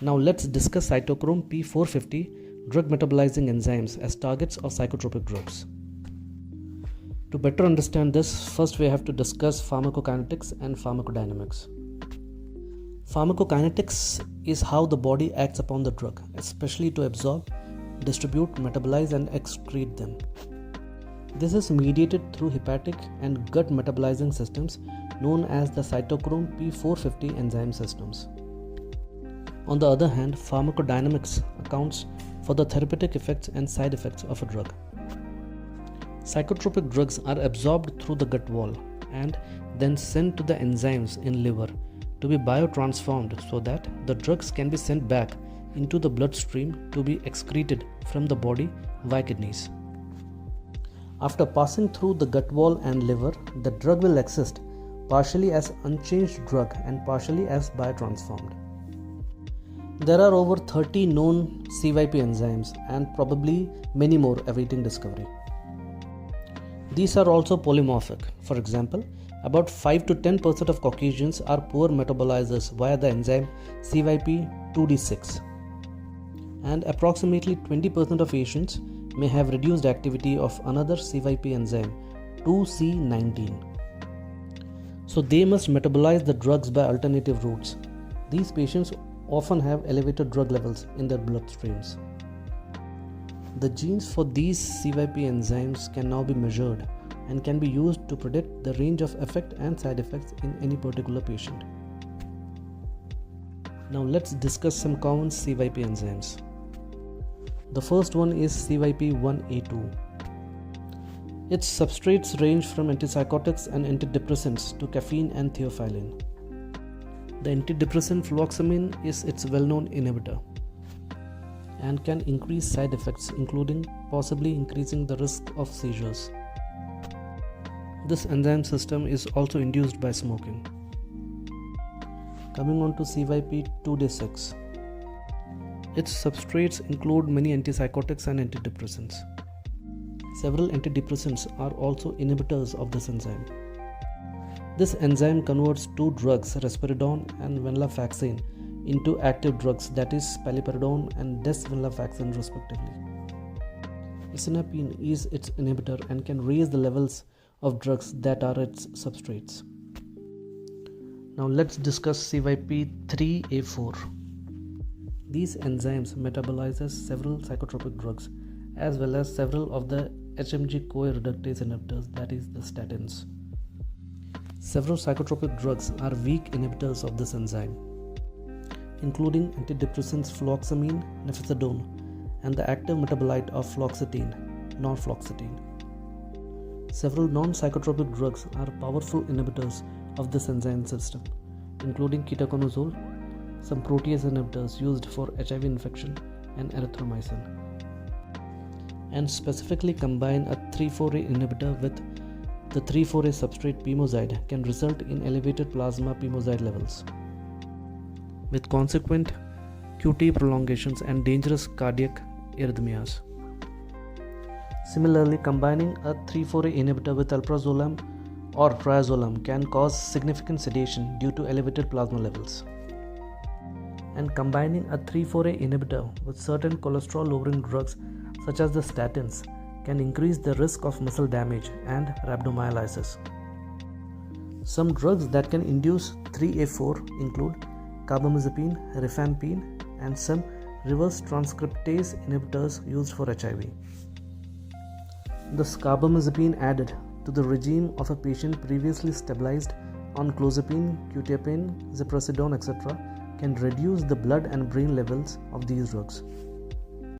Now let's discuss cytochrome P450 drug metabolizing enzymes as targets of psychotropic drugs. To better understand this, first we have to discuss pharmacokinetics and pharmacodynamics. Pharmacokinetics is how the body acts upon the drug, especially to absorb, distribute, metabolize and excrete them. This is mediated through hepatic and gut metabolizing systems known as the cytochrome P450 enzyme systems. On the other hand, pharmacodynamics accounts for the therapeutic effects and side effects of a drug. Psychotropic drugs are absorbed through the gut wall and then sent to the enzymes in liver to be biotransformed so that the drugs can be sent back into the bloodstream to be excreted from the body via kidneys. After passing through the gut wall and liver, the drug will exist partially as unchanged drug and partially as biotransformed. There are over 30 known CYP enzymes and probably many more awaiting discovery. These are also polymorphic. For example, about 5 to 10% of Caucasians are poor metabolizers via the enzyme CYP2D6, and approximately 20% of Asians may have reduced activity of another CYP enzyme 2C19. So they must metabolize the drugs by alternative routes. These patients often have elevated drug levels in their bloodstreams. The genes for these CYP enzymes can now be measured and can be used to predict the range of effect and side effects in any particular patient. Now let's discuss some common CYP enzymes. The first one is CYP1A2. Its substrates range from antipsychotics and antidepressants to caffeine and theophylline. The antidepressant fluoxamine is its well-known inhibitor and can increase side effects, including possibly increasing the risk of seizures. This enzyme system is also induced by smoking. Coming on to CYP2D6. Its substrates include many antipsychotics and antidepressants. Several antidepressants are also inhibitors of this enzyme. This enzyme converts two drugs, risperidone and venlafaxine, into active drugs, that is paliperidone and desvenlafaxine respectively. Lisinopril is its inhibitor and can raise the levels of drugs that are its substrates. Now let's discuss CYP3A4. These enzymes metabolizes several psychotropic drugs as well as several of the HMG-CoA reductase inhibitors, that is the statins. Several psychotropic drugs are weak inhibitors of this enzyme, including antidepressants fluoxamine, nefazodone, and the active metabolite of fluoxetine, norfloxetine. Several non-psychotropic drugs are powerful inhibitors of this enzyme system, including ketoconazole, some protease inhibitors used for HIV infection, and erythromycin. And specifically combine a 3,4-A inhibitor with the 3,4-A substrate pimozide can result in elevated plasma pimozide levels, with consequent QT prolongations and dangerous cardiac arrhythmias. Similarly, combining a 3,4-A inhibitor with alprazolam or triazolam can cause significant sedation due to elevated plasma levels. And combining a 3,4-A inhibitor with certain cholesterol-lowering drugs such as the statins can increase the risk of muscle damage and rhabdomyolysis. Some drugs that can induce 3A4 include carbamazepine, rifampicin, and some reverse transcriptase inhibitors used for HIV. This carbamazepine added to the regime of a patient previously stabilized on clozapine, quetiapine, ziprasidone, etc. can reduce the blood and brain levels of these drugs.